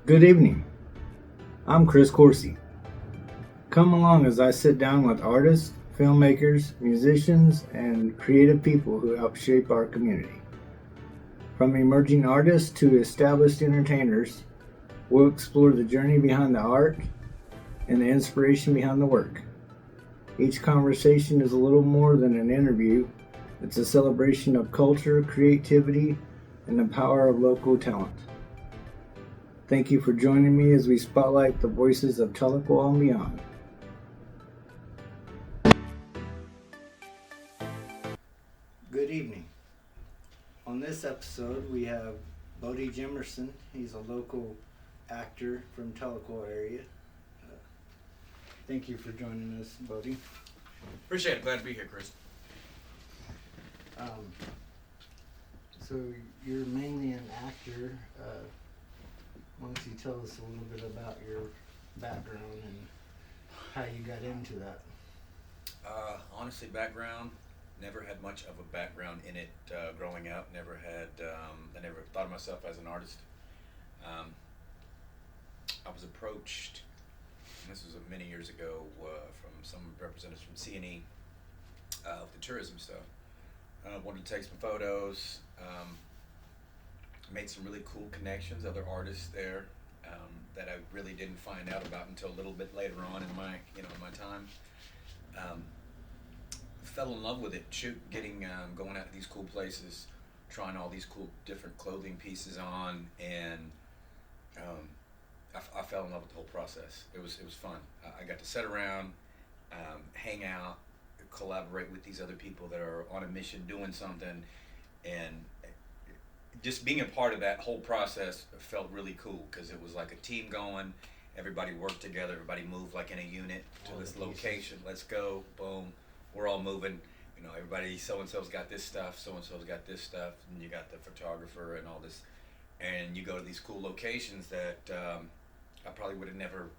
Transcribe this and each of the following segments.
Good evening. I'm Chris Coursey. Come along as I sit down with artists, filmmakers, musicians, and creative people who help shape our community. From emerging artists to established entertainers, we'll explore the journey behind the art and the inspiration behind the work. Each conversation is a little more than an interview. It's a celebration of culture, creativity, and the power of local talent. Thank you for joining me as we spotlight the voices of Tahlequah and beyond. Good evening. On this episode, we have Bodee Jimerson. He's a local actor from Tahlequah area. Thank you for joining us, Bodee. Appreciate it. Glad to be here, Chris. So you're mainly an actor. Why don't you tell us a little bit about your background and how you got into that? Honestly, background, never had much of a background in it growing up. I never thought of myself as an artist. I was approached, and this was many years ago, from some representatives from C&E with the tourism stuff. Wanted to take some photos. Made some really cool connections, other artists there that I really didn't find out about until a little bit later on in my time. Fell in love with it, going out to these cool places, trying all these cool different clothing pieces on, and I fell in love with the whole process. It was fun. I got to sit around, hang out, collaborate with these other people that are on a mission doing something, and just being a part of that whole process felt really cool because it was like a team going. Everybody worked together. Everybody moved like in a unit to this location. Let's go. Boom. We're all moving. Everybody, so-and-so's got this stuff. So-and-so's got this stuff. And you got the photographer and all this. And you go to these cool locations that I probably would have never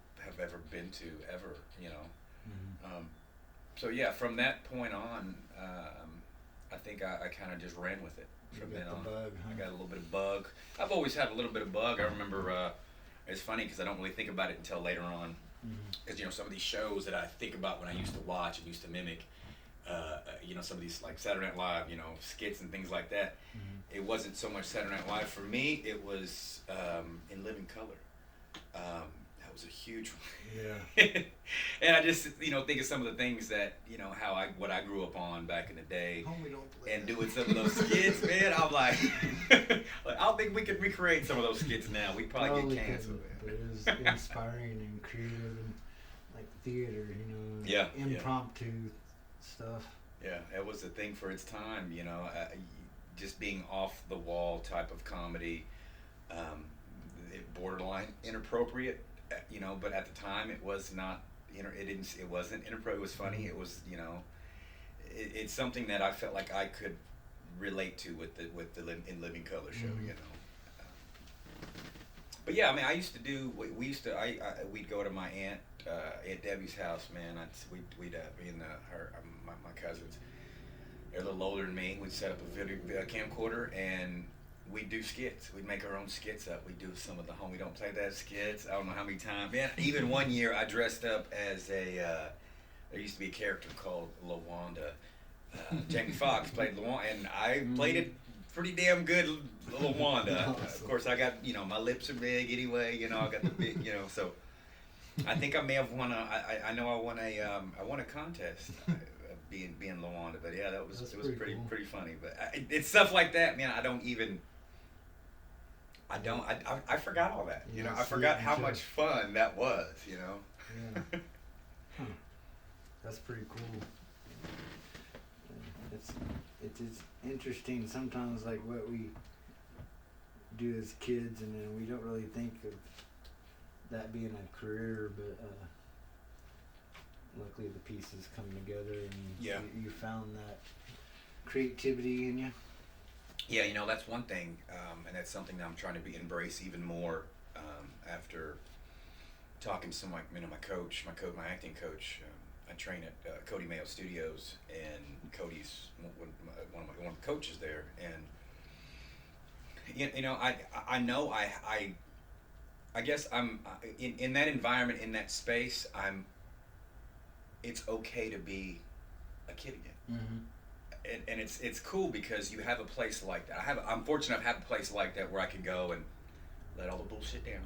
been to ever, Mm-hmm. So yeah, from that point on, I think I kind of just ran with it. From then on, bug, huh? I got a little bit of bug. I've always had a little bit of bug. I remember, it's funny because I don't really think about it until later on. Because some of these shows that I think about when I used to watch and used to mimic, some of these like Saturday Night Live, skits and things like that. Mm-hmm. It wasn't so much Saturday Night Live for me. It was In Living Color. That was a huge one. Yeah. And I just think of some of the things that what I grew up on back in the day, and doing some of those skits, man. I'm like, I don't think we could recreate some of those skits now. We'd probably get canceled. But it was inspiring and creative and like theater, Yeah, impromptu stuff. Yeah, it was a thing for its time. Just being off the wall type of comedy, it borderline inappropriate. But at the time it was not. It wasn't inappropriate. It was funny. It was it's something that I felt like I could relate to with the In Living Color show. Mm-hmm. But yeah, I mean, I used to do. We'd go to my Aunt Debbie's house, man. We'd me and my cousins. They're a little older than me. We'd set up a video camcorder and we'd do skits. We'd make our own skits up. We'd do some of the Homie Don't Play That skits. I don't know how many times. Man, even one year I dressed up as there used to be a character called LaWanda. Jamie Foxx played LaWanda, and I played it pretty damn good, LaWanda. Awesome. Of course, I got, my lips are big anyway, I got the big, so I think I may have won I know I won a contest. Being LaWanda, but yeah, it was pretty cool. Pretty funny. But it's stuff like that, man. I forgot all that. I forgot how much fun that was. Yeah. Huh. That's pretty cool. It's interesting sometimes, like what we do as kids, and then we don't really think of that being a career, but. Luckily the pieces come together and you found that creativity in you. Yeah, that's one thing, and that's something that I'm trying to embrace even more after talking to some my acting coach. I train at Cody Mayo Studios, and Cody's one of the coaches there, and I know I I guess I'm in that environment, in that space. It's okay to be a kid again. Mm-hmm. And it's cool because you have a place like that. I'm fortunate I have a place like that where I can go and let all the bullshit down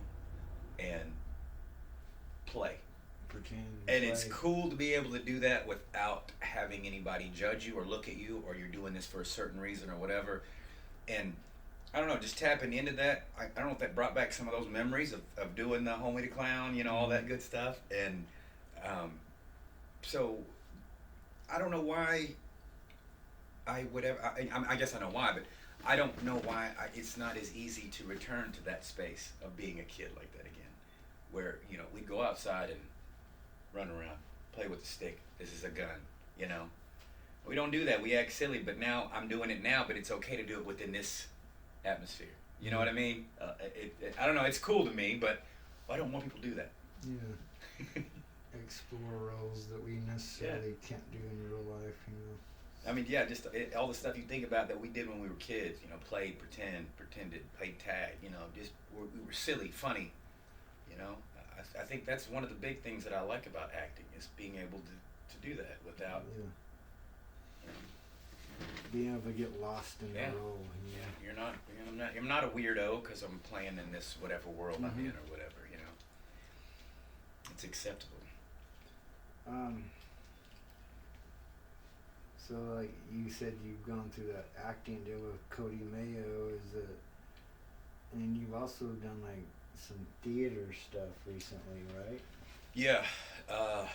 and play. Pretend. And play. it's cool to be able to do that without having anybody judge you or look at you, or you're doing this for a certain reason or whatever. And I don't know, just tapping into that. I don't know if that brought back some of those memories of doing the Homie the Clown, all that good stuff. And so I don't know why I would ever. I guess I know why, but I don't know why it's not as easy to return to that space of being a kid like that again, where we'd go outside and run around, play with the stick. This is a gun. We don't do that. We act silly, but now I'm doing it now. But it's okay to do it within this atmosphere. You know what I mean? I don't know. It's cool to me, but why don't more people do that? Yeah. Explore roles that we necessarily can't do in real life. I mean, yeah, just all the stuff you think about that we did when we were kids. Played, pretended, played tag. Just we were silly, funny. I think that's one of the big things that I like about acting is being able to do that without. Yeah. Being able to get lost in the role. Yeah. I'm not a weirdo because I'm playing in this whatever world I'm in or whatever. It's acceptable. So like you said, you've gone through that acting deal with Cody Mayo. And you've also done like some theater stuff recently, right? Yeah,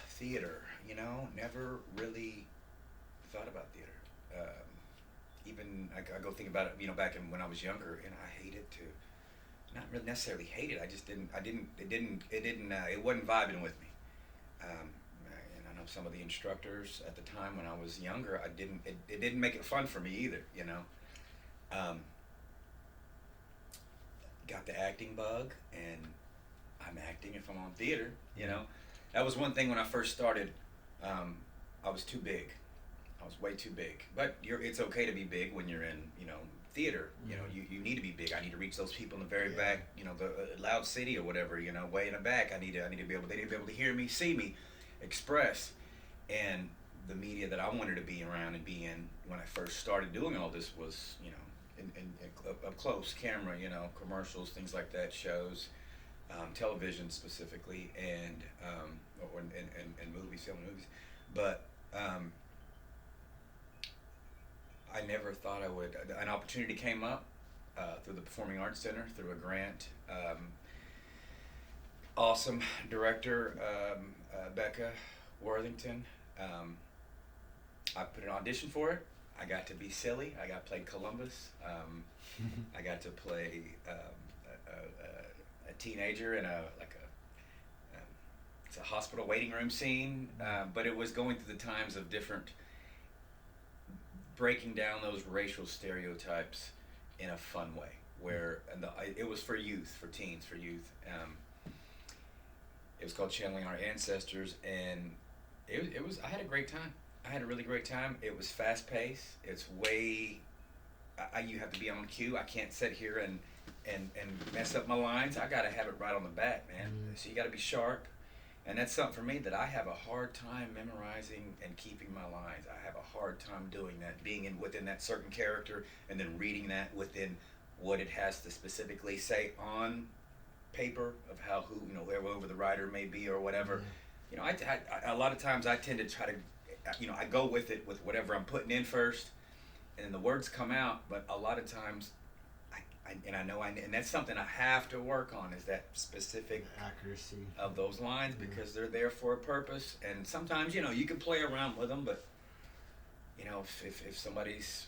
theater. Never really thought about theater. Even I go think about it. Back when I was younger, and I hated to. Not really necessarily hate it. I just didn't. It wasn't vibing with me. And I know some of the instructors at the time when I was younger. It didn't make it fun for me either. Got the acting bug, and I'm acting if I'm on theater. That was one thing when I first started. I was too big. I was way too big. But it's okay to be big when you're in theater. You need to be big. I need to reach those people in the very back. The loud city or whatever. Way in the back. I need to be able. They need to be able to hear me, see me, express. And the media that I wanted to be around and be in when I first started doing all this was in up close camera, commercials, things like that, shows, television specifically, and movies, film movies. But I never thought I would. An opportunity came up through the Performing Arts Center, through a grant. Awesome director, Becca Worthington. I put an audition for it. I got to be silly. I played Columbus. I got to play a teenager in it's a hospital waiting room scene. But it was going through the times of breaking down those racial stereotypes in a fun way. Where it was for youth, for teens, for youth. It was called Channeling Our Ancestors, and it was. I had a great time. I had a really great time. It was fast paced. It's way. You have to be on cue. I can't sit here and mess up my lines. I got to have it right on the bat, man. So you got to be sharp, and that's something for me that I have a hard time memorizing and keeping my lines. I have a hard time doing that, being within that certain character, and then reading that within what it has to specifically say on paper of whoever the writer may be or whatever. I a lot of times I tend to try to. I go with it with whatever I'm putting in first, and then the words come out. But a lot of times, and that's something I have to work on is that specific accuracy of those lines because they're there for a purpose. And sometimes you can play around with them, but if somebody's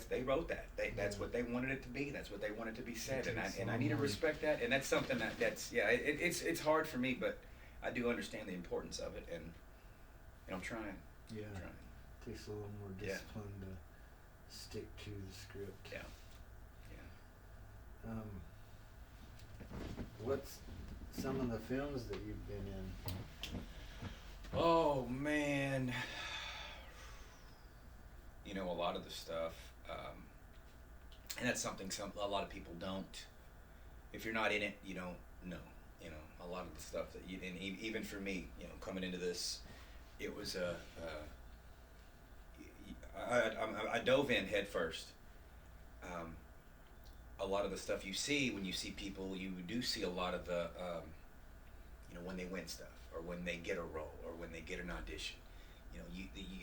they wrote that that's what they wanted it to be. That's what they wanted to be said, and I need to respect that. And that's something it's hard for me, but I do understand the importance of it, and I'm trying. Yeah, takes a little more discipline to stick to the script. Yeah. What's some of the films that you've been in? Oh man, a lot of the stuff, and that's something a lot of people don't. If you're not in it, you don't no, you know, a lot of the stuff that you, and even for me, you know, coming into this, it was I dove in head first. Um, a lot of the stuff you see when you see people, you do see a lot of the, you know, when they win stuff, or when they get a role, or when they get an audition. You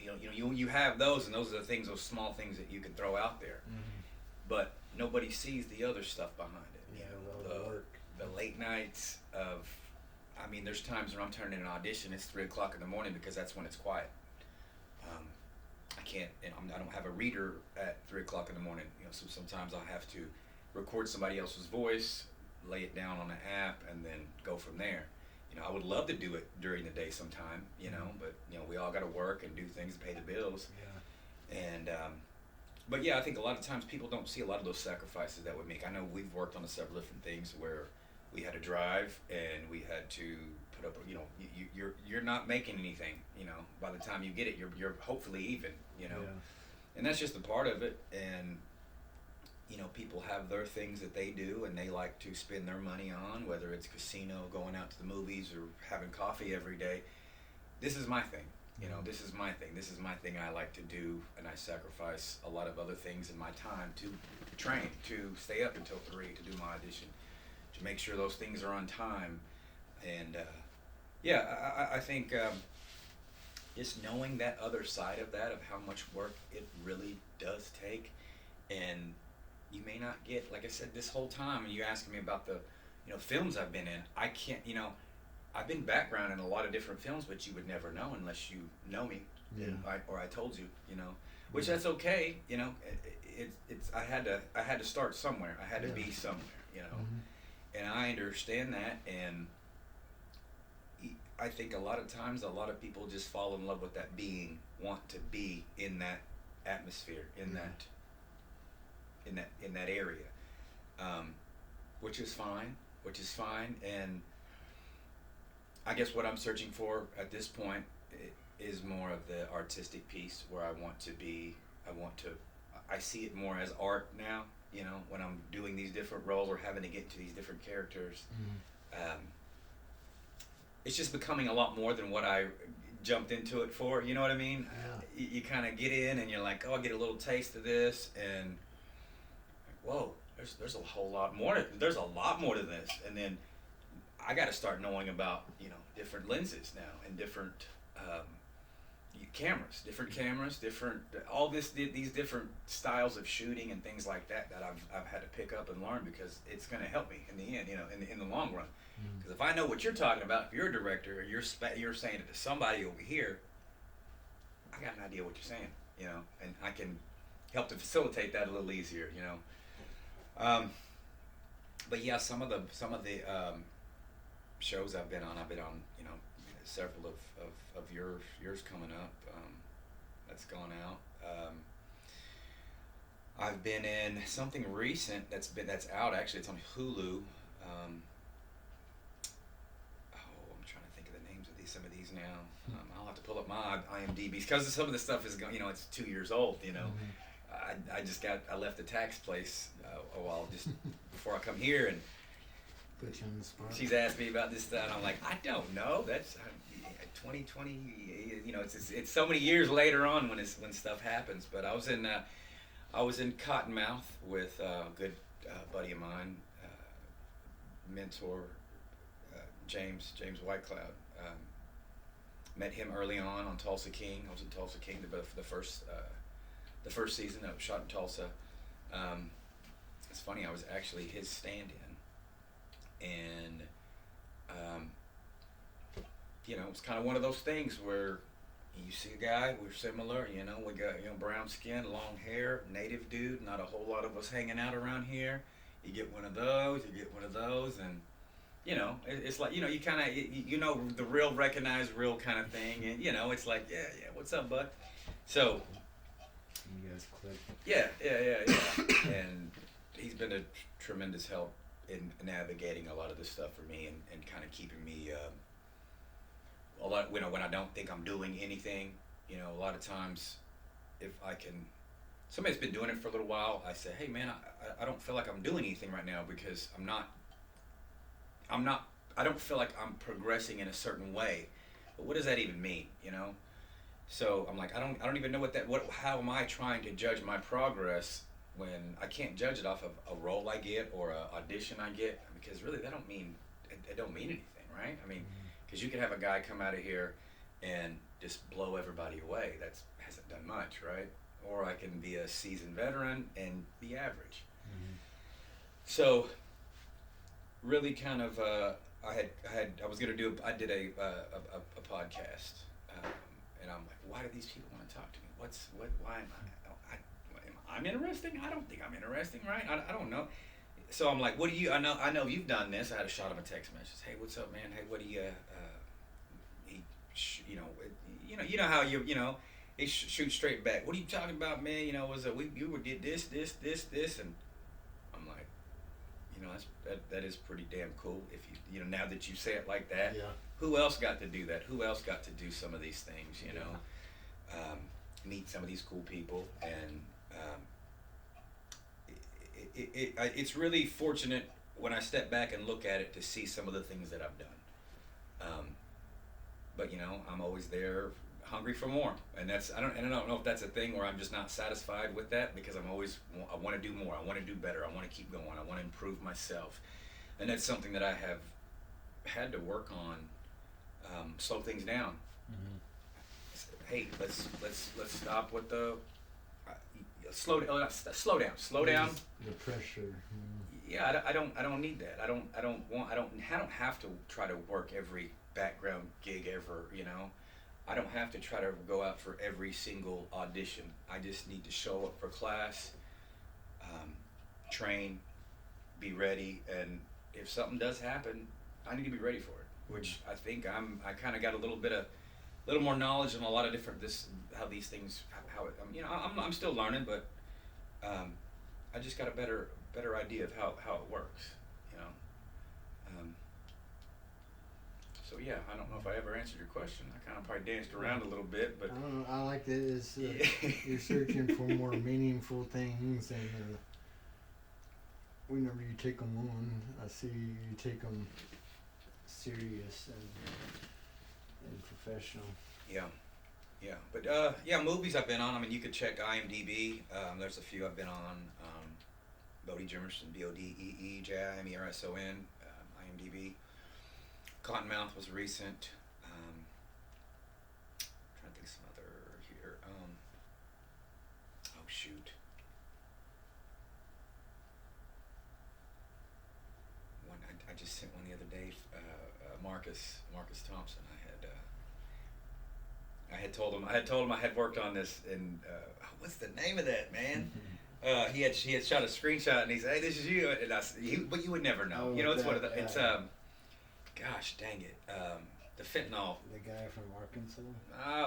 know, you have those, and those are the things, those small things that you can throw out there. Mm-hmm. But nobody sees the other stuff behind it. Yeah, You know, the work. the late nights of, I mean, there's times when I'm turning in an audition, it's 3 o'clock in the morning because that's when it's quiet. I can't, and I don't have a reader at 3 o'clock in the morning. You know, so sometimes I'll have to record somebody else's voice, lay it down on an app, and then go from there. You know, I would love to do it during the day sometime, you know, but you know, we all got to work and do things to pay the bills. Yeah. And but yeah, I think a lot of times people don't see a lot of those sacrifices that we make. I know we've worked on several different things where we had to drive and we had to put up, you know, you're not making anything, you know, by the time you get it, you're hopefully even, you know. Yeah. And that's just a part of it. And you know, people have their things that they do and they like to spend their money on, whether it's casino, going out to the movies, or having coffee every day. This is my thing. You know, this is my thing. This is my thing I like to do, and I sacrifice a lot of other things in my time to train, to stay up until 3 to do my audition, to make sure those things are on time. And yeah, I think just knowing that other side of that, of how much work it really does take, and you may not get, like I said, this whole time, and you asking me about the, you know, films I've been in. I can't, you know, I've been background in a lot of different films, but you would never know unless you know me, Yeah. or I told you, you know, which that's okay, you know. It's I had to start somewhere. I had to Yeah. be somewhere, you know, Mm-hmm. and I understand that. And I think a lot of times, a lot of people just fall in love with that being, want to be in that atmosphere, in that area, which is fine. And I guess what I'm searching for at this point is more of the artistic piece, where I see it more as art now, you know, when I'm doing these different roles or having to get into these different characters. Mm-hmm. It's just becoming a lot more than what I jumped into it for, you know what I mean? Yeah. You kind of get in and you're like, oh, I get a little taste of this, and whoa, there's a whole lot more. There's a lot more to this, and then I got to start knowing about, you know, different lenses now, and different cameras, different these different styles of shooting and things like that I've had to pick up and learn, because it's going to help me in the end, you know, in the long run. Because if I know what you're talking about, if you're a director, or you're saying it to somebody over here, I got an idea what you're saying, you know, and I can help to facilitate that a little easier, you know. But yeah, some of the shows I've been on, you know, several of yours coming up, that's gone out. I've been in something recent that's out, actually. It's on Hulu. I'm trying to think of the names of some of these now. I'll have to pull up my IMDb, because some of the stuff is, you know, it's 2 years old, you know. Mm-hmm. I left the tax place a while just before I come here, and Put you on the spot. she's asked me about this stuff, and I'm like, I don't know. That's 2020. You know, it's so many years later on when stuff happens. But I was in Cottonmouth with a good buddy of mine, mentor, James Whitecloud. Met him early on Tulsa King. I was in Tulsa King for the first season. I was shot in Tulsa. It's funny, I was actually his stand-in, and you know, it's kind of one of those things where you see a guy, we're similar, you know, we got, you know, brown skin, long hair, native dude, not a whole lot of us hanging out around here. You get one of those, and you know, it's like, you know, you kind of, you know, the real recognized real kind of thing, and you know, it's like, yeah, what's up, bud? So You guys click. yeah, and he's been a tremendous help in navigating a lot of this stuff for me, and kind of keeping me a lot, you know, when I don't think I'm doing anything, you know, a lot of times, if I can, somebody's been doing it for a little while, I say, hey man, I don't feel like I'm doing anything right now, because I'm I don't feel like I'm progressing in a certain way. But what does that even mean, So I'm like, I don't even know how am I trying to judge my progress when I can't judge it off of a role I get or a audition I get, because really that don't mean, it don't mean anything, right? I mean, because you could have a guy come out of here and just blow everybody away. That hasn't done much, right? Or I can be a seasoned veteran and be average. So really kind of, I did a podcast, and I'm like, why do these people want to talk to me? Why am I'm interesting? I don't think I'm interesting, right? I don't know. So I'm like, I know you've done this. I had a shot of a text message. Hey, what's up, man? Hey, what do you, you know how he shoots straight back. What are you talking about, man? You did this, and I'm like, that is pretty damn cool. If now that you say it like that, Yeah. who else got to do that? Who else got to do some of these things? Meet some of these cool people, and it's really fortunate when I step back and look at it to see some of the things that I've done. But I'm always there, hungry for more, and I don't know if that's a thing where I'm just not satisfied with that, because I want to do more, I want to do better, I want to keep going, I want to improve myself, and that's something that I have had to work on. Slow things down. Hey, let's stop with the slow down. The pressure. Yeah, I don't need that. I don't have to try to work every background gig ever. I don't have to try to go out for every single audition. I just need to show up for class, train, be ready, and if something does happen, I need to be ready for it. Which I think I kind of got a little more knowledge on a lot of different how these things, I'm still learning, but I just got a better idea of how it works. So yeah, I don't know if I ever answered your question. I kind of probably danced around a little bit, but I don't know. I like that you're searching for more meaningful things, and whenever you take them on, I see you take them serious and professional. Yeah, but movies I've been on. I mean, you could check IMDB. There's a few I've been on. Bodee Jimerson, Bodee Jimerson, IMDB. Cottonmouth was recent. Trying to think of some other here. Oh shoot. One I just sent one the other day. Marcus Thompson. I had told him I had worked on this, and what's the name of that, man? He had shot a screenshot, and he said, "Hey, this is you," and but you would never know. It's one of the gosh dang it, the fentanyl. The guy from Arkansas.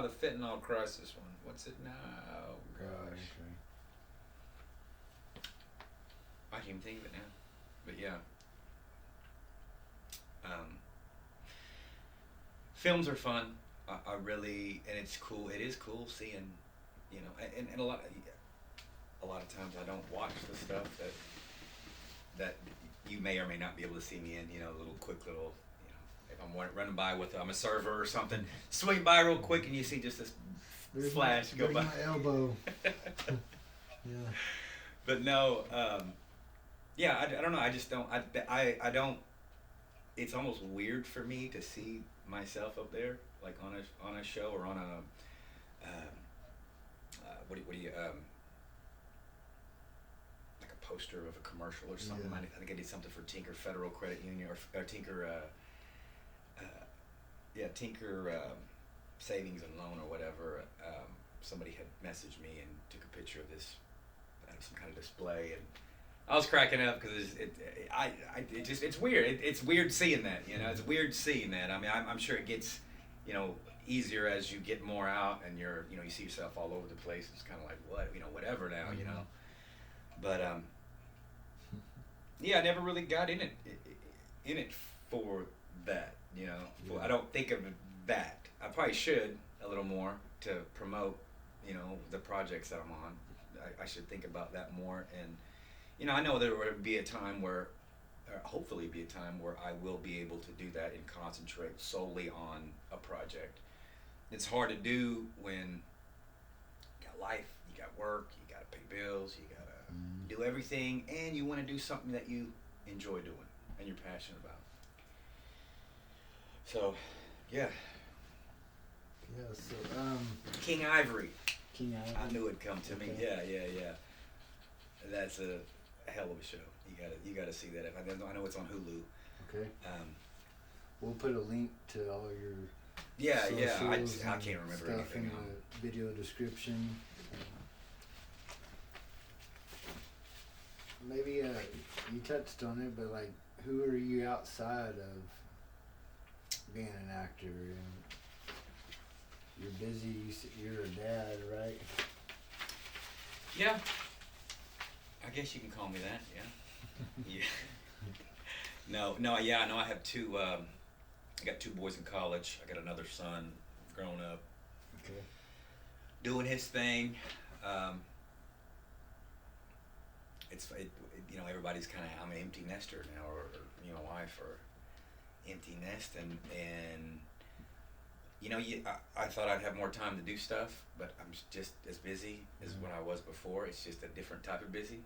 The fentanyl crisis one. What's it now? Oh gosh. Okay. I can't even think of it now. But yeah. Films are fun. I really, and it's cool. It is cool seeing, and a lot of times I don't watch the stuff that you may or may not be able to see me in. Quick little, if I'm running by I'm a server or something, swing by real quick and you see just this flash go by. My elbow. Yeah. But no, I don't know. I just don't. I don't. It's almost weird for me to see myself up there, like on a show or on a what do you like a poster of a commercial or something. Yeah. I think I did something for Tinker Federal Credit Union or Tinker Tinker Savings and Loan or whatever. Somebody had messaged me and took a picture of this some kind of display, and I was cracking up because it's weird. It's weird seeing that. It's weird seeing that. I mean, I'm sure it gets easier as you get more out and you see yourself all over the place. It's kind of like whatever now. But I never really got in it for that. I don't think of that. I probably should a little more to promote the projects that I'm on. I should think about that more, and I know there would be a time where hopefully be a time where I will be able to do that and concentrate solely on a project. It's hard to do when you got life, you got work, you got to pay bills, you got to do everything, and you want to do something that you enjoy doing and you're passionate about. So, yeah. Yeah, so, King Ivory. King Ivory. I knew it'd come to me. Okay. Yeah. That's a hell of a show. You gotta see that. I know it's on Hulu. Okay. We'll put a link to all your Yeah. I socials can't and remember stuff anything. in the video description. Maybe you touched on it, but like, who are you outside of being an actor? And you're busy. You're a dad, right? Yeah. I guess you can call me that. Yeah. Yeah. No. Yeah. I know. I have two. I got two boys in college. I got another son, grown up, Okay. doing his thing. Everybody's kind of, I'm an empty nester now, or wife, or empty nest, and I thought I'd have more time to do stuff, but I'm just as busy as when I was before. It's just a different type of busy.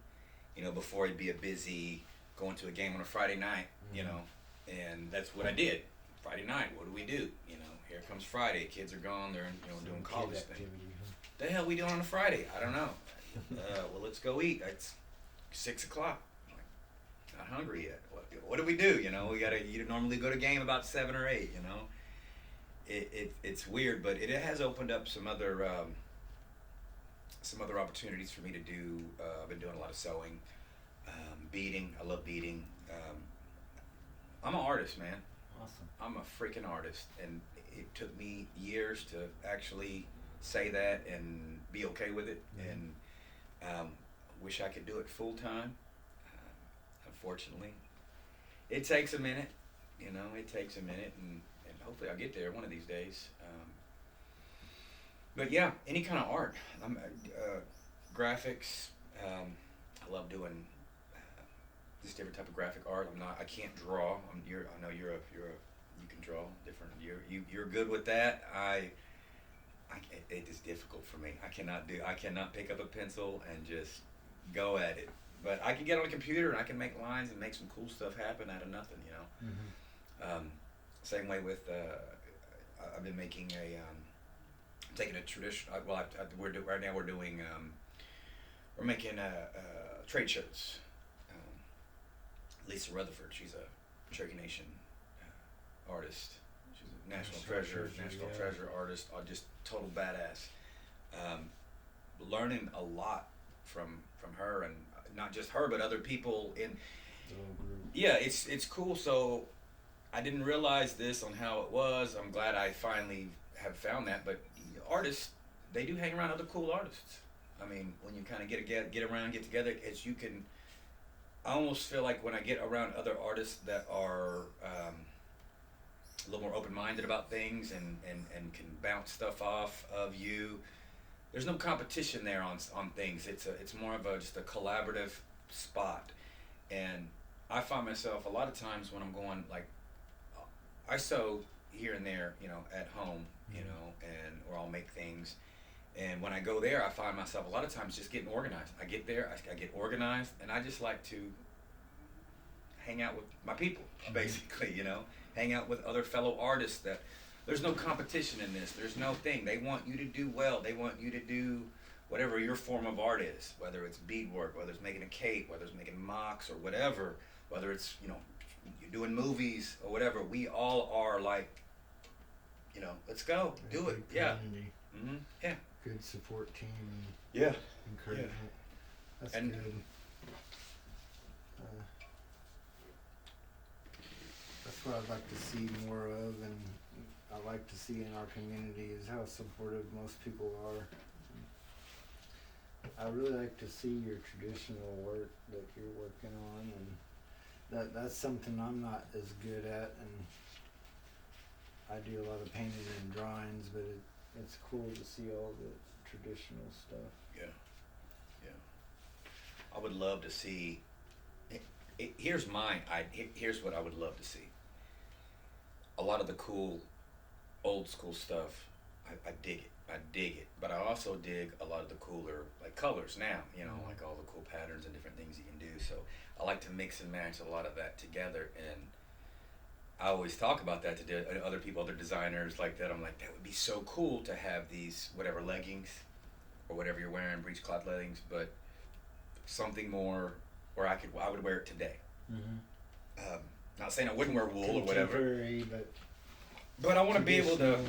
Before it'd be a busy going to a game on a Friday night, and that's what I did. Friday night, what do we do? Here comes Friday. Kids are gone. They're doing college thing. The hell we doing on a Friday? I don't know. Well, let's go eat. It's 6 o'clock. I'm like, not hungry yet. What do we do? You normally go to game about 7 or 8. It's weird, but it has opened up some other opportunities for me to do. I've been doing a lot of sewing, beading. I love beading. I'm an artist, man. Awesome. I'm a freaking artist, and it took me years to actually say that and be okay with it. And wish I could do it full time. Unfortunately, it takes a minute. It takes a minute, and hopefully I'll get there one of these days. But yeah, any kind of art. Graphics. I love doing just different type of graphic art. I can't draw. I know you can draw different. You're good with that. It is difficult for me. I cannot pick up a pencil and just go at it. But I can get on a computer and I can make lines and make some cool stuff happen out of nothing. Same way with I've been making taking a traditional. Right now we're doing we're making trade shirts. Lisa Rutherford, she's a Cherokee Nation artist. She's a national treasure artist. Just total badass. Learning a lot from her, and not just her, but other people in. Yeah, it's cool. So I didn't realize this on how it was. I'm glad I finally have found that. But artists, they do hang around other cool artists. I mean, when you kind of get together, you can. I almost feel like when I get around other artists that are a little more open-minded about things and can bounce stuff off of you, there's no competition there on things. It's more of just a collaborative spot. And I find myself a lot of times when I'm going, like, I sew here and there, at home, or I'll make things. And when I go there, I find myself a lot of times just getting organized. I get there, I get organized, and I just like to hang out with my people, basically, hang out with other fellow artists. That there's no competition in this. There's no thing. They want you to do well. They want you to do whatever your form of art is, whether it's beadwork, whether it's making a cape, whether it's making mocks or whatever, whether it's, you're doing movies or whatever. We all are like, let's go, do it. Yeah. Mm-hmm. Yeah. Good support team. Yeah. Encouragement. Yeah. That's And good. That's what I'd like to see more of, and I like to see in our community is how supportive most people are. I really like to see your traditional work that you're working on, and that's something I'm not as good at, and I do a lot of painting and drawings, but it's cool to see all the traditional stuff. Yeah. I would love to see here's here's what I would love to see. A lot of the cool, old school stuff, I dig it. I dig it. But I also dig a lot of the cooler, like, colors now, you know, like all the cool patterns and different things you can do. So I like to mix and match a lot of that together. And I always talk about that to other people, other designers like that. I'm like, that would be so cool to have these, whatever, leggings or whatever you're wearing, breechcloth leggings, but something more, or I would wear it today. Not saying I wouldn't wear wool or whatever. Contemporary, But I want to be able to.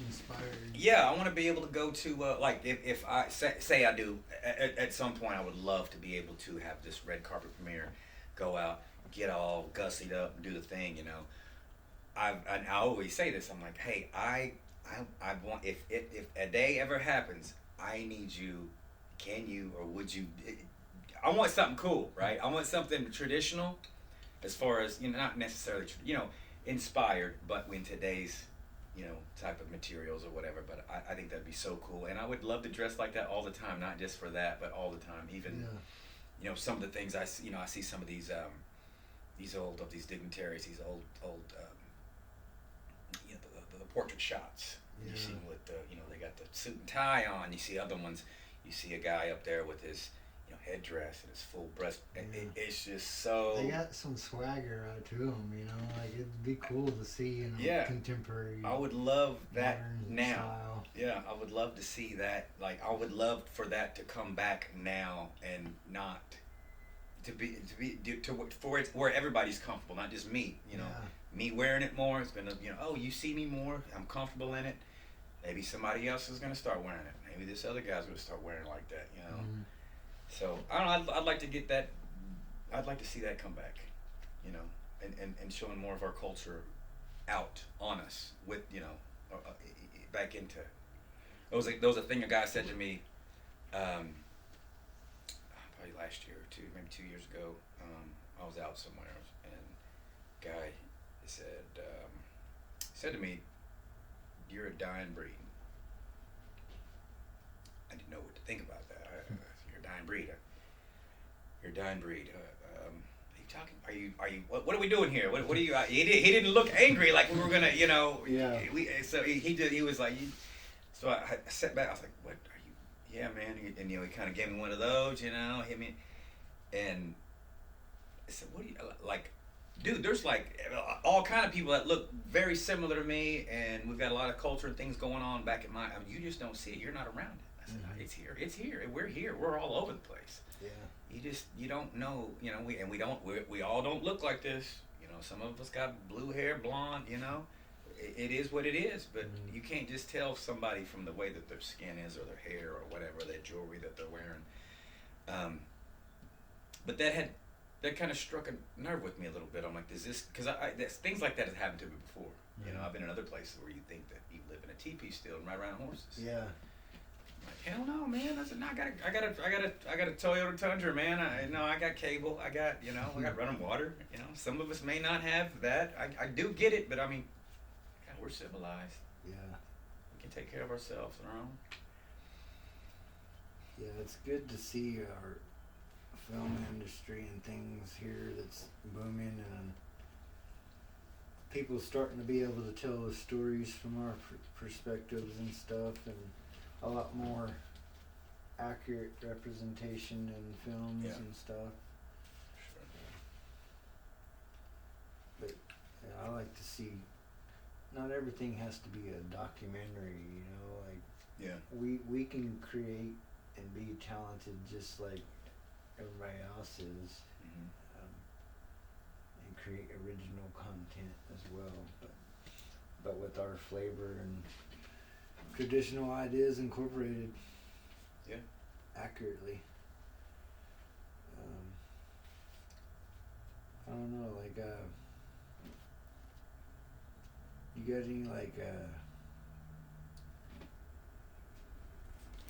Inspired. Yeah, I want to be able to go to like if I say I do at some point, I would love to be able to have this red carpet premiere, go out, get all gussied up, and do the thing. You know, I always say this. I'm like, hey, I want, if a day ever happens, I need you. Can you, or would you? I want something cool, right? I want something traditional, as far as, you know, not necessarily, you know, inspired, but in today's, you know, type of materials or whatever. But I think that'd be so cool, and I would love to dress like that all the time, not just for that, but all the time. Even, you know, some of the things I see some of these these dignitaries, these old you know, the portrait shots. Yeah. You see them with the, you know, they got the suit and tie on. You see other ones. You see a guy up there with his, you know, headdress and his full breast. It's just so. They got some swagger to them, you know. Like, it'd be cool to see, you know, Yeah. contemporary. I would love that modern now. style. Yeah, I would love to see that. Like, I would love for that to come back now, and not for it where everybody's comfortable, not just me. You know, me wearing it more. It's gonna, you know, oh, you see me more. I'm comfortable in it. Maybe somebody else is gonna start wearing it. Maybe this other guy's gonna start wearing it like that. You know. So I don't know. I'd like to get that. I'd like to see that come back. You know, and showing more of our culture out on us with, you know, back into. There was a thing a guy said to me, probably last year or two, maybe 2 years ago. I was out somewhere, and guy said to me, "You're a dying breed." I didn't know what to think about that. You're a dying breed. You're a dying breed. Are you talking? Are you? What are we doing here? What are you? He didn't look angry like we were gonna, you know. Yeah. So he was like. So I sat back. I was like, "What are you?" Yeah, man. And you know, he kind of gave me one of those. You know, hit me, and I said, "What do you like?" Dude, there's like all kind of people that look very similar to me, and we've got a lot of culture and things going on back at I mean, you just don't see it. You're not around it. I said, It's here. It's here. We're here. We're all over the place. Yeah. You don't know. You know, we all don't look like this. You know, some of us got blue hair, blonde. You know, it is what it is. But you can't just tell somebody from the way that their skin is, or their hair, or whatever, their jewelry that they're wearing. But that kind of struck a nerve with me a little bit. I'm like, because things like that have happened to me before. You know, I've been in other places where you think that you live in a teepee still and ride around horses. Yeah. I'm like, hell no, man. I said, no, I got a Toyota Tundra, man. I got cable. I got running water. You know, some of us may not have that. I do get it, but I mean, God, we're civilized. Yeah. We can take care of ourselves on our own. Yeah, it's good to see our film industry and things here that's booming, and people starting to be able to tell the stories from our perspectives and stuff, and a lot more accurate representation in films and stuff. Sure. But yeah, I like to see, not everything has to be a documentary, you know, like we can create and be talented just like everybody else is, and create original content as well, but with our flavor and traditional ideas incorporated accurately. I don't know, like you got any like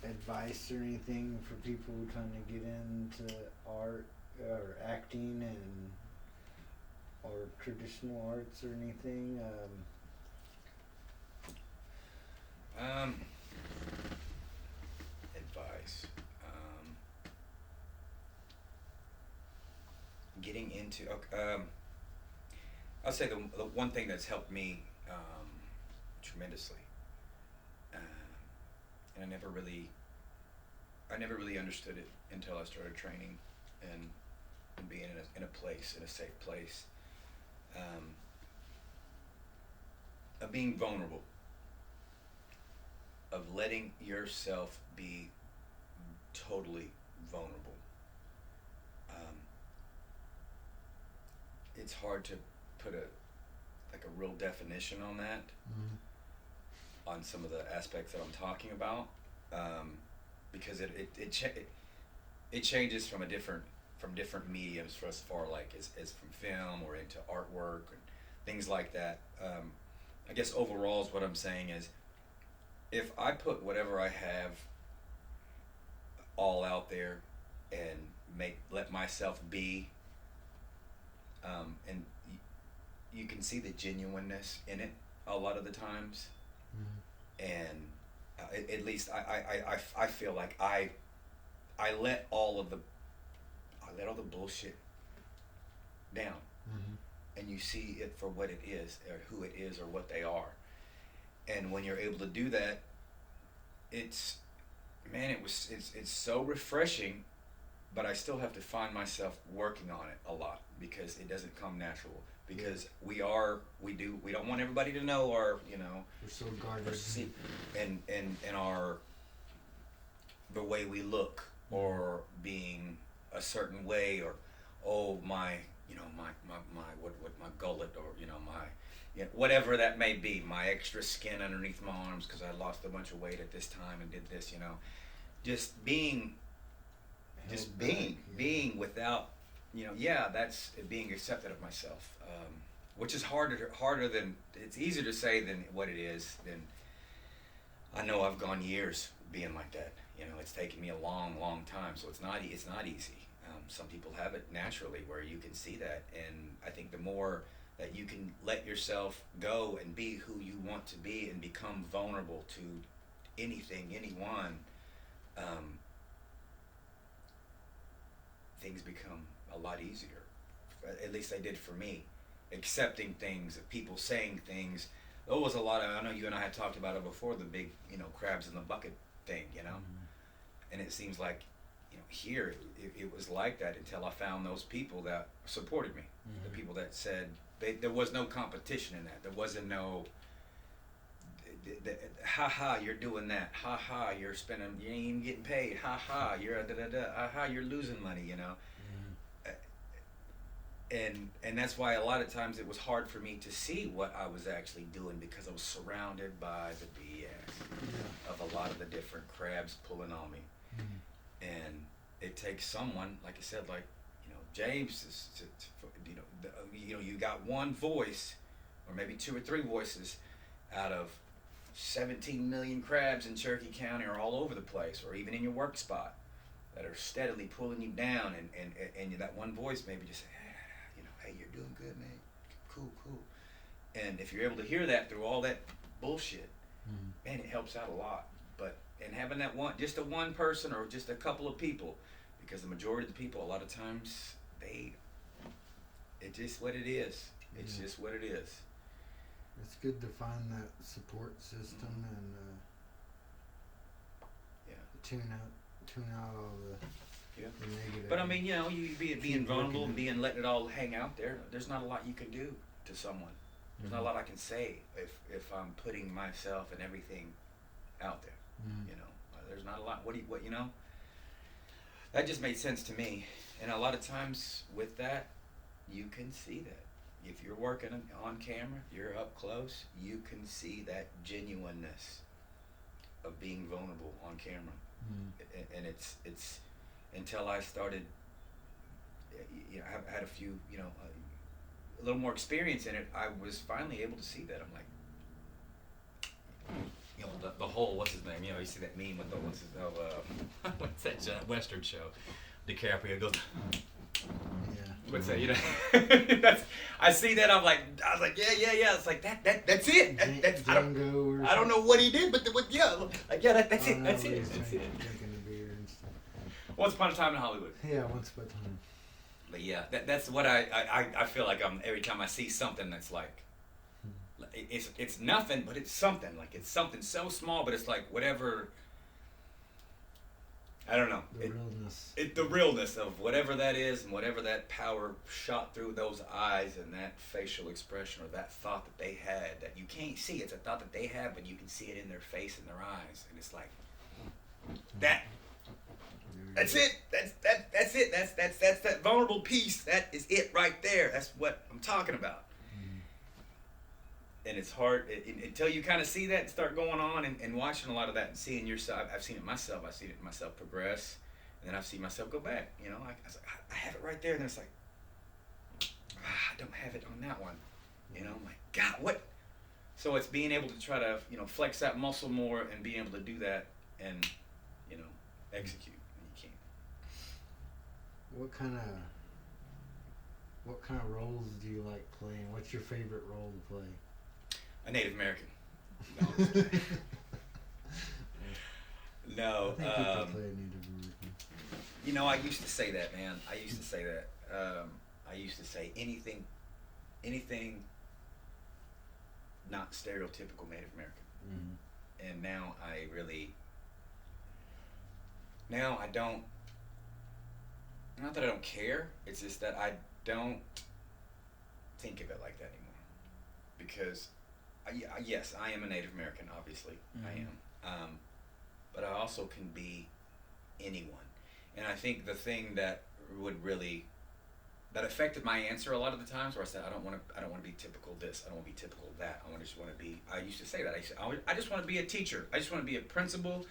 advice or anything for people trying to get into art or acting or traditional arts or anything? Advice. Getting into, I'll say the one thing that's helped me tremendously, and I never really understood it until I started training and being in a safe place, of being vulnerable, of letting yourself be totally vulnerable. It's hard to put a real definition on that, on some of the aspects that I'm talking about, because it changes from different mediums for us, far like as from film or into artwork and things like that. I guess overall is what I'm saying is, if I put whatever I have all out there and let myself be, and you can see the genuineness in it a lot of the times, and at least I feel like I let all the bullshit down, and you see it for what it is, or who it is, or what they are. And when you're able to do that, it's so refreshing, but I still have to find myself working on it a lot, because it doesn't come natural, because we don't want everybody to know our, we're so guarded, and our, the way we look, or being a certain way, or my gullet, or whatever that may be, my extra skin underneath my arms because I lost a bunch of weight at this time and did this, just being without, that's being accepted of myself, which is harder than, it's easier to say than what it is. Then I know I've gone years being like that. It's taken me a long time, so it's not easy. Some people have it naturally where you can see that, and I think the more that you can let yourself go and be who you want to be and become vulnerable to anything, anyone, things become a lot easier. At least they did for me. Accepting things, people saying things. There was a lot of, I know you and I had talked about it before, the big, crabs in the bucket thing, and it seems like, here it was like that until I found those people that supported me, the people that said, there was no competition in that. There wasn't no, ha, you're doing that. Ha, you're spending, you ain't even getting paid. Ha, you're you're losing money, And that's why a lot of times it was hard for me to see what I was actually doing, because I was surrounded by the BS of a lot of the different crabs pulling on me. And it takes someone, like I said, like, James, you got one voice, or maybe two or three voices out of 17 million crabs in Cherokee County, or all over the place, or even in your work spot, that are steadily pulling you down, and that one voice maybe just say, hey, you're doing good, man, cool. And if you're able to hear that through all that bullshit, man, it helps out a lot. And having that just one person, or just a couple of people, because the majority of the people, a lot of times, it's just what it is. It's just what it is. It's good to find that support system and tune out all the negative. But I mean, you being vulnerable and letting it all hang out there. There's not a lot you can do to someone. There's not a lot I can say if I'm putting myself and everything out there. There's not a lot. What that just made sense to me. And a lot of times with that, you can see that. If you're working on camera, you're up close, you can see that genuineness of being vulnerable on camera. And it's until I started, I had a few, a little more experience in it, I was finally able to see that. I'm like, the whole, what's his name? You see that meme with what's that Western show? DiCaprio goes, what's that? I see that. I was like, yeah. It's like that's it. I don't know what he did, but that's it. That's it. Drinking a beer and stuff. Once Upon a Time in Hollywood. Yeah, Once Upon a Time. But yeah, that's what I feel like I'm every time I see something that's like it's nothing, but it's something. Like it's something so small, but it's like whatever. I don't know. The realness. The realness of whatever that is and whatever that power shot through those eyes and that facial expression or that thought that they had that you can't see. It's a thought that they have, but you can see it in their face and their eyes, and it's like that. That's it. That's it. That's that vulnerable piece. That is it right there. That's what I'm talking about. And it's hard until you kind of see that and start going on and watching a lot of that and seeing yourself. I've seen it myself. I've seen it myself progress, and then I've seen myself go back. You know, I was like, I have it right there, and then it's like, I don't have it on that one. You know, I'm like, God, what? So it's being able to try to flex that muscle more and being able to do that and execute. And you can't. What kind of roles do you like playing? What's your favorite role to play? A Native American. No. I think you can play a Native American. I used to say that, man. I used to say that. I used to say anything not stereotypical Native American. Mm-hmm. And now I don't, not that I don't care, it's just that I don't think of it like that anymore. Because, yes, I am a Native American, obviously, Mm-hmm. I am. But I also can be anyone. And I think the thing that that affected my answer a lot of the times where I said, I don't want to be typical this, I don't want to be typical that, I used to say that, I just want to be a teacher, I just want to be a principal,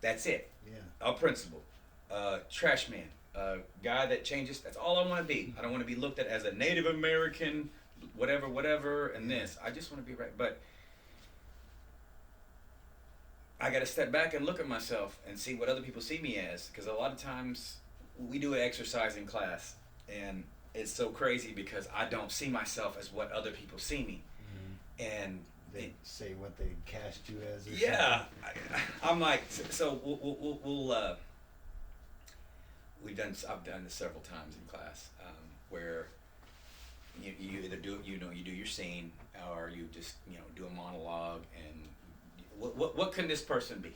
that's it. Yeah. A principal, trash man, guy that changes, that's all I want to be. I don't want to be looked at as a Native American, whatever, and this. I just want to be right. But I got to step back and look at myself and see what other people see me as. Because a lot of times we do an exercise in class, and it's so crazy because I don't see myself as what other people see me. Mm-hmm. And they say what they cast you as. Or yeah, I'm like, so we'll I've done this several times in class, where you either do you do your scene or you just do a monologue and what can this person be?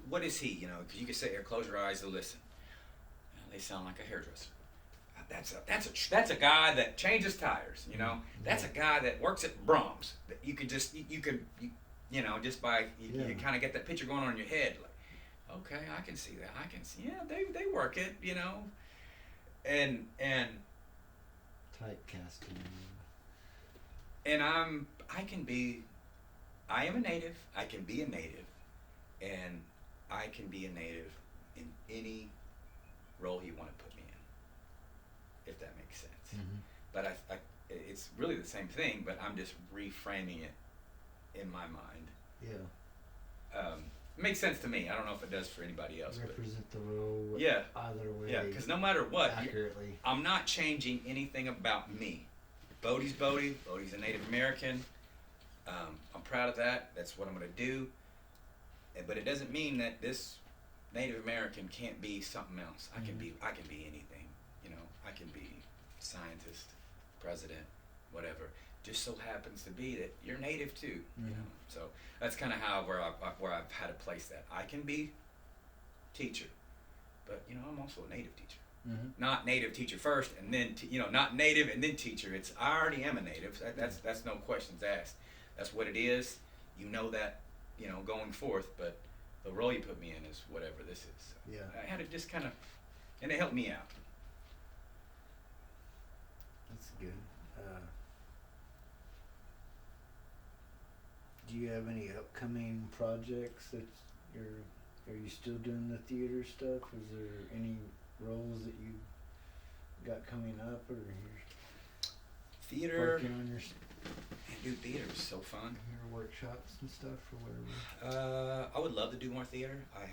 What is he? Because you can sit here, close your eyes and listen. They sound like a hairdresser. That's a guy that changes tires. That's a guy that works at Brahms. You could just just by you kind of get that picture going on in your head. Like, okay, I can see that. I can see. Yeah, they work it. And typecasting. And I am a native. I can be a native, and I can be a native in any role you want to put me in, if that makes sense. Mm-hmm. But it's really the same thing, but I'm just reframing it in my mind. Yeah. It makes sense to me. I don't know if it does for anybody else. Represent the role. Yeah. Either way. Yeah, because no matter what, accurately, I'm not changing anything about me. Bodee's Bodee. Bodee's a Native American. I'm proud of that. That's what I'm going to do. But it doesn't mean that this Native American can't be something else. I can be anything. I can be scientist, president, whatever. Just so happens to be that you're Native too. So that's kind of where I've had to place that. I can be teacher, but I'm also a Native teacher. Mm-hmm. Not Native teacher first, and then not Native and then teacher. I already am a Native. That's no questions asked. That's what it is. That, going forth. But the role you put me in is whatever this is. So yeah. I had to just kind of, and it helped me out. That's good. Do you have any upcoming projects that are you still doing the theater stuff? Is there any roles that you got coming up, or theater? Working on your do theater is so fun. Your workshops and stuff or whatever. I would love to do more theater. I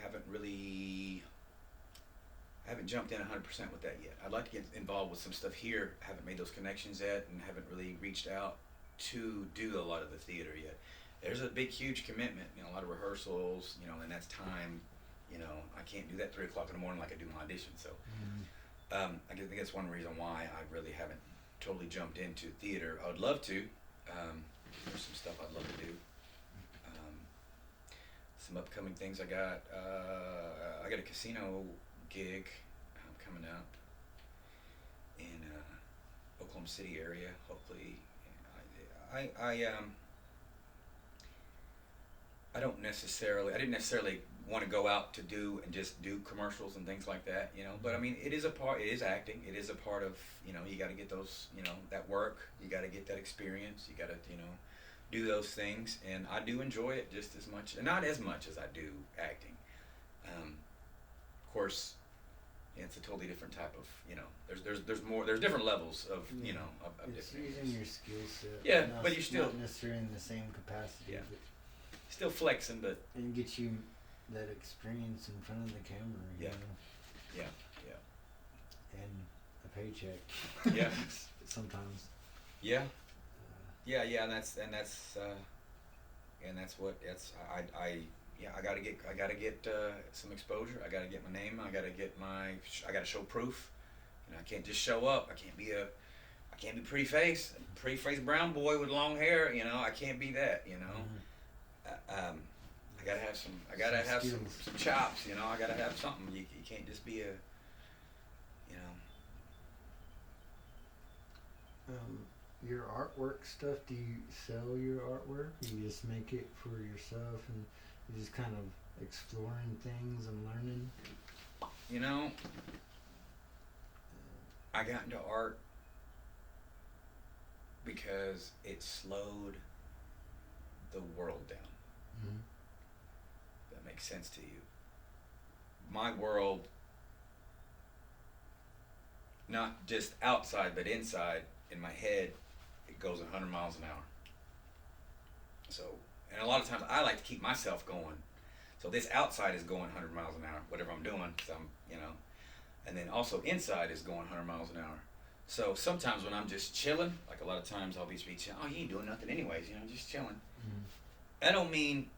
haven't jumped in 100% with that yet. I'd like to get involved with some stuff here. I haven't made those connections yet and haven't really reached out to do a lot of the theater yet. There's a big, huge commitment, a lot of rehearsals, and that's time. I can't do that 3 o'clock in the morning like I do my audition. So I think that's one reason why I really haven't totally jumped into theater. I would love to. There's some stuff I'd love to do. Some upcoming things I got. I got a casino gig coming up in Oklahoma City area. Hopefully, I didn't necessarily want to go out to do and just do commercials and things like that, you know. But I mean, it is acting. It is a part of, you know, you got to get those, you know, that work. You got to get that experience. You got to, you know, do those things, and I do enjoy it just as much, not as much as I do acting. Of course, it's a totally different type of, you know, there's different levels of, you know, of it's different using your skill set. Yeah, but you're still not necessarily in the same capacity. Yeah. Still flexing, but And get you that experience in front of the camera. You Yeah. know? yeah, And a paycheck. Yeah. Sometimes. yeah, Uh, yeah, and that's what I gotta get some exposure. I gotta get my name. I gotta show proof. You know, I can't just show up. I can't be pretty face brown boy with long hair. You know, I can't be that. You know, I gotta have some chops. You know, I gotta have something. You can't just be a, you know. Your artwork stuff, do you sell your artwork? You just make it for yourself and you're just kind of exploring things and learning? You know, I got into art because it slowed the world down. Mm-hmm. That makes sense to you. My world, not just outside but inside, in my head, it goes 100 miles an hour. So, and a lot of times I like to keep myself going. So this outside is going 100 miles an hour, whatever I'm doing, 'cause I'm, you know, and then also inside is going 100 miles an hour. So sometimes when I'm just chilling, like a lot of times I'll be chilling, oh, you ain't doing nothing anyways, you know, just chilling. Mm-hmm. I don't mean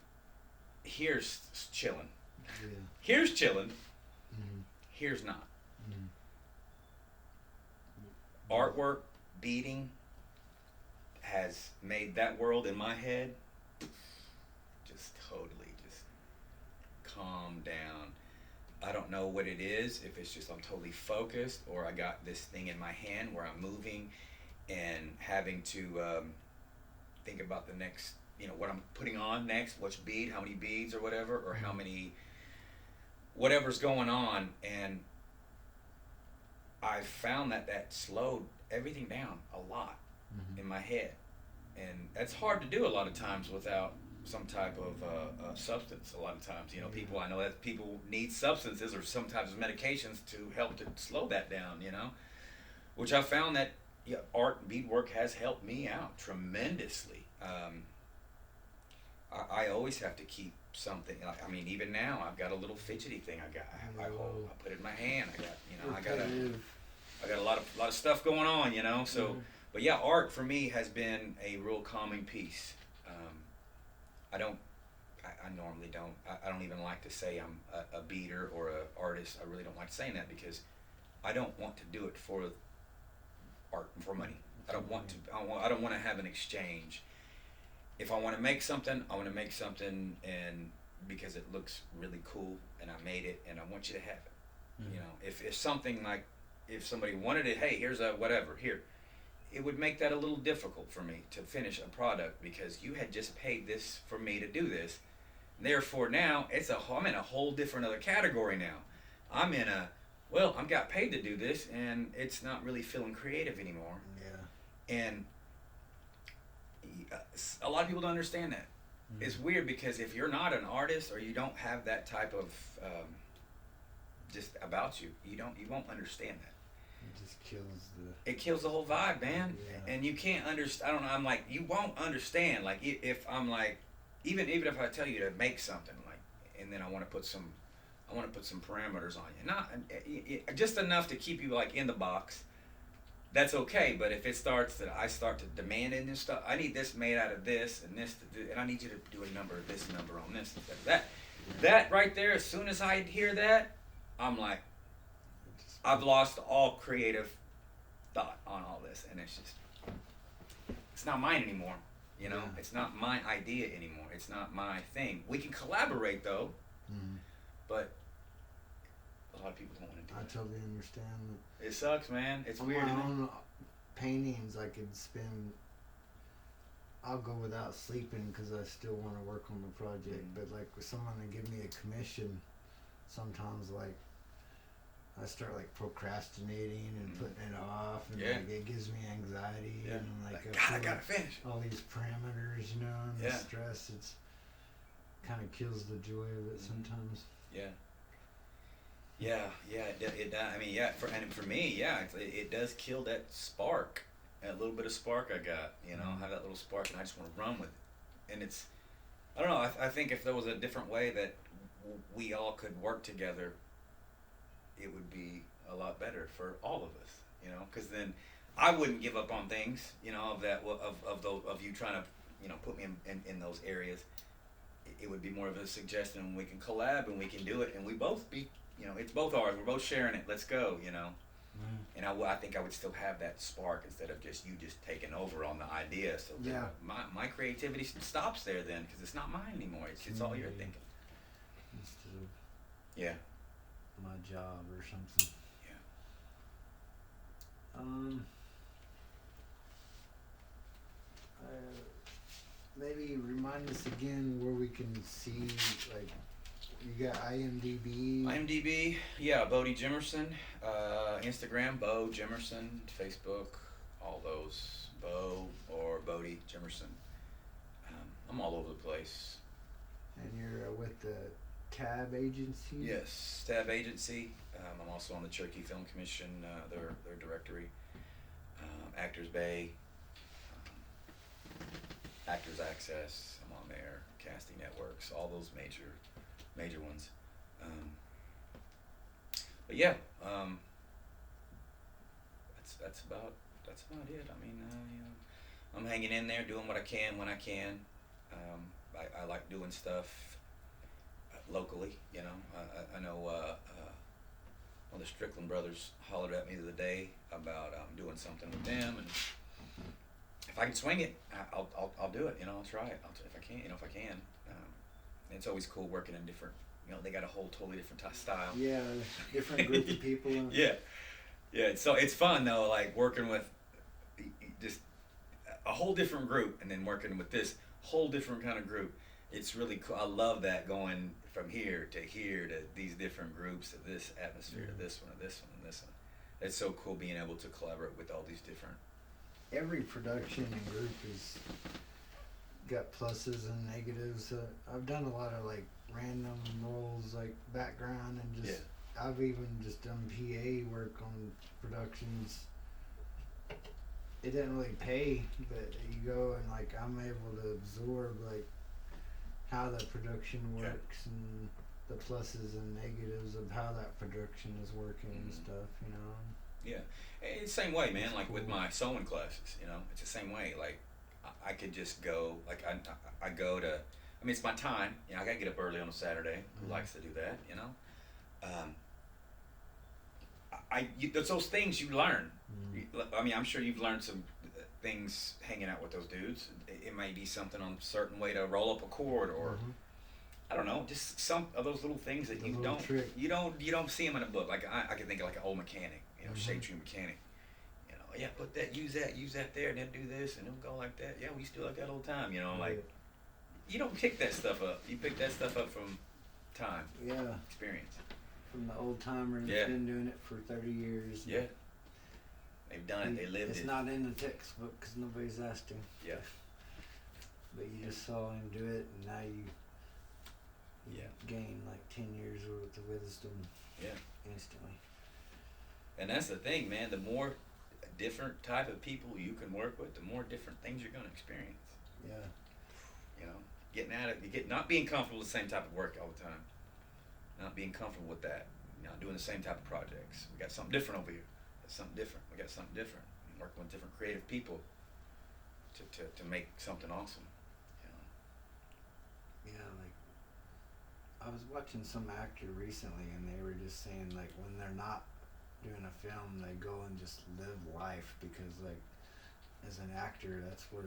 here's chilling. Yeah. Here's chilling, Mm-hmm. here's not. Mm-hmm. Artwork, beating, has made that world in my head just totally just calm down. I don't know what it is, if it's just I'm totally focused or I got this thing in my hand where I'm moving and having to think about the next, you know, what I'm putting on next, which bead, how many beads or whatever, or how many, whatever's going on. And I found that slowed everything down a lot in my head. And that's hard to do a lot of times without some type of substance. A lot of times, you know, I know that people need substances or some types of medications to help to slow that down, you know, which I found that art and beadwork has helped me out tremendously. I always have to keep something. I mean, even now I've got a little fidgety thing I hold. I put it in my hand. I got a lot of stuff going on, you know. So, but yeah, art for me has been a real calming piece. I normally don't. I don't even like to say I'm a beater or a artist. I really don't like saying that because I don't want to do it for art for money. I don't want to. I don't want to have an exchange. If I want to make something, I want to make something, and because it looks really cool, and I made it, and I want you to have it. You know, if something like, if somebody wanted it, hey, here's a whatever here, it would make that a little difficult for me to finish a product because you had just paid this for me to do this. Therefore, now I'm in a whole different other category now. I'm got paid to do this, and it's not really feeling creative anymore. Yeah. And a lot of people don't understand that. It's weird because if you're not an artist or you don't have that type of just about you, you won't understand that. It just kills the whole vibe, man. Yeah. And you can't understand. I don't know. I'm like, you won't understand. Like if I'm like, even if I tell you to make something, like, and then I want to put some parameters on you, not just enough to keep you like in the box. That's okay. But if it starts that I start to demand it and stuff, I need this made out of this and this, and I need you to do a number, this number on this, that right there. As soon as I hear that, I'm like, I've lost all creative thought on all this, and it's not mine anymore. You know, Yeah. it's not my idea anymore. It's not my thing. We can collaborate though, but a lot of people don't want to do I it. totally understand that. It sucks, man. It's On weird. my Isn't it? own paintings, I could spend. I'll go without sleeping because I still want to work on the project. But like with someone to give me a commission, sometimes like I start like procrastinating and putting it off, and Yeah. like it gives me anxiety Yeah. and like Like, I God, I feel gotta like finish. all these parameters, you know, and the Yeah. stress. It's kind of kills the joy of it sometimes. Yeah. It I mean, yeah. For me, yeah, it does kill that spark, that little bit of spark I got. You know, have that little spark, and I just want to run with it. And it's, I don't know. I think if there was a different way that we all could work together, it would be a lot better for all of us. You know, because then I wouldn't give up on things. You know, of you trying to, you know, put me in those areas. It would be more of a suggestion, and we can collab and we can do it, and we both be, you know, it's both ours. We're both sharing it. Let's go, you know. And I think I would still have that spark instead of just you just taking over on the idea. So Yeah. my creativity stops there then, because it's not mine anymore. It's all you're thinking. Instead of Yeah. my job or something. Yeah. Maybe remind us again where we can see, like, you got IMDB. IMDB, yeah, Bodee Jimerson, Instagram, Bo Jimerson, Facebook, all those, Bo or Bodee Jimerson. I'm all over the place. And you're with the Tabb Agency. Yes, Tabb Agency. I'm also on the Cherokee Film Commission, their directory. Actors Bay, Actors Access. I'm on there. Casting Networks, all those major ones. But yeah, that's about it. I mean, you know, I'm hanging in there, doing what I can when I can. I like doing stuff locally. You know, I know one of the Strickland brothers hollered at me the other day about doing something with them, and if I can swing it, I'll do it. You know, I'll try it. If I can, you know, if I can. It's always cool working in different. You know, they got a whole totally different style. Yeah, different group of people. Yeah. So it's fun though, like working with just a whole different group, and then working with this whole different kind of group. It's really cool. I love that, going from here to these different groups, to this atmosphere, to this one, to this one, and this one. It's so cool being able to collaborate with all these different. Every production and group is got pluses and negatives. I've done a lot of like random roles, like background, and just I've even just done PA work on productions. It didn't really pay, but you go and like I'm able to absorb like how the production works and the pluses and negatives of how that production is working and stuff, you know. Yeah, it's the same way, man. Like with my sewing classes, you know, it's the same way. Like I could just go, like I go to. I mean, it's my time. You know, I gotta get up early on a Saturday. Who likes to do that? You know. It's those things you learn. I mean, I'm sure you've learned some things hanging out with those dudes. It may be something on a certain way to roll up a cord, or I don't know, just some of those little things that you don't see them in a book. Like I can think of like an old mechanic, you know, shade tree mechanic. You know, yeah, put that, use that there, and then do this, and it'll go like that. Yeah, we used to do like that all the time. You know, like you don't pick that stuff up. You pick that stuff up from time, experience. From the old timer that's been doing it for 30 years. Yeah. They've done it. They lived it. It's not in the textbook because nobody's asked him. Yeah. But you just saw him do it, and now you gain like 10 years worth of wisdom. Yeah. Instantly. And that's the thing, man. The more different type of people you can work with, the more different things you're going to experience. Yeah. You know, getting at it, not being comfortable with the same type of work all the time. Not being comfortable with that. You know, doing the same type of projects. We got something different over here. Something different. We got something different. And working with different creative people to make something awesome. You know? Yeah, like I was watching some actor recently, and they were just saying like when they're not doing a film, they go and just live life because, like, as an actor, that's where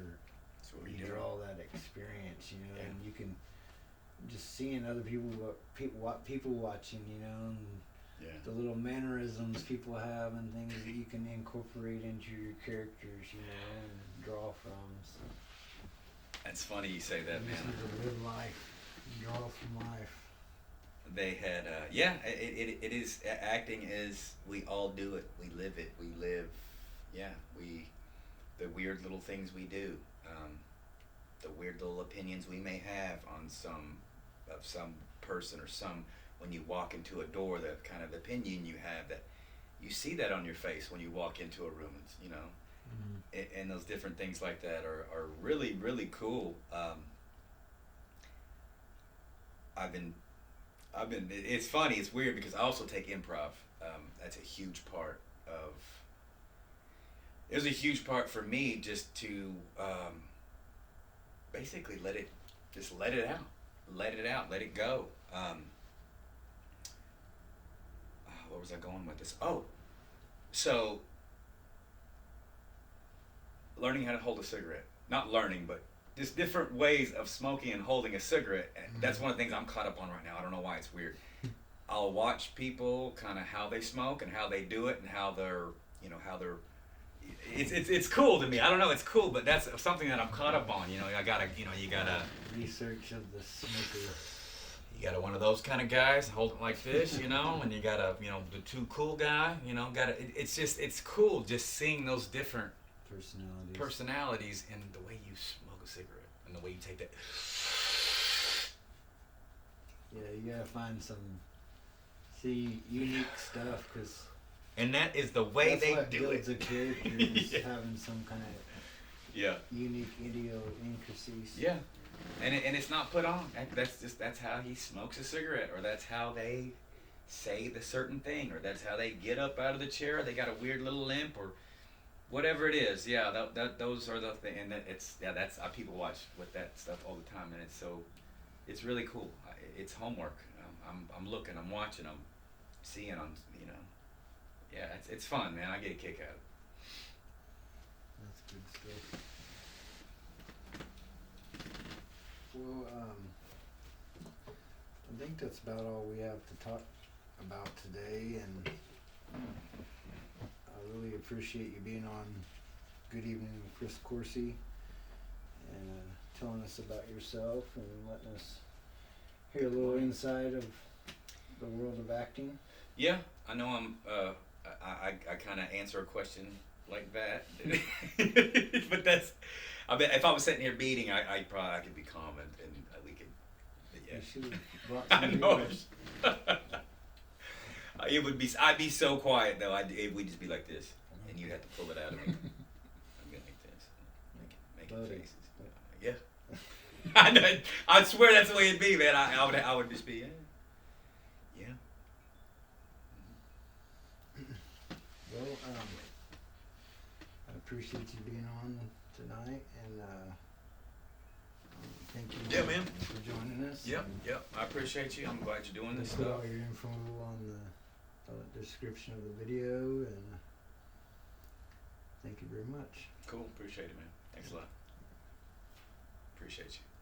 you do. draw that experience, you know, Yeah. and you can just seeing other people, people watching, you know, and Yeah. the little mannerisms people have and things that you can incorporate into your characters, you know, and draw from. So That's funny you say that, you just man. need to live life, draw from life. They had, it is, acting is, we all do it, we live it, we live, the weird little things we do, the weird little opinions we may have on some person or when you walk into a door, the kind of opinion you have, that you see that on your face when you walk into a room, it's, you know, and those different things like that are really, really cool. It's funny, it's weird because I also take improv. That's a huge part it was a huge part for me, just to basically let it out, let it go. Where was I going with this? Oh, so learning how to hold a cigarette. Not learning, but just different ways of smoking and holding a cigarette. That's one of the things I'm caught up on right now. I don't know why, it's weird. I'll watch people, kind of how they smoke and how they do it and how they're, it's cool to me. I don't know, it's cool, but that's something that I'm caught up on. You gotta Research of the smoker. You got one of those kind of guys, hold it like this, and you got the too cool guy, it's cool just seeing those different personalities in the way you smoke a cigarette and the way you take that. Yeah, you gotta find some unique stuff, and that is the way they do it. That's what builds a character, is having some kind of unique idiosyncrasies. Yeah, and it's not put on. That's how he smokes a cigarette, or that's how they say the certain thing, or that's how they get up out of the chair. They got a weird little limp, or whatever it is. Yeah, those are the things, and that's people watch with that stuff all the time, and it's really cool. It's homework. I'm looking, I'm watching, I'm seeing, yeah, it's fun, man. I get a kick out of it. That's good stuff. Well, I think that's about all we have to talk about today, and I really appreciate you being on Good Evening with Chris Coursey and telling us about yourself and letting us hear a little inside of the world of acting. Yeah, I know I kind of answer a question like that, but if I was sitting here beating, I could be calm and we could. Yeah. You should have brought some I know. It would be. I'd be so quiet though. It would just be like this, and you'd have to pull it out of me. I'm going like this, making faces. Yeah. I know. I swear that's the way it'd be, man. I would just be. Yeah. Well, I appreciate you being on tonight, and thank you man, for joining us. Yep. I appreciate you. I'm glad you're doing this Put stuff. all your info on the description of the video, and thank you very much. Cool. Appreciate it, man. Thanks a lot. Appreciate you.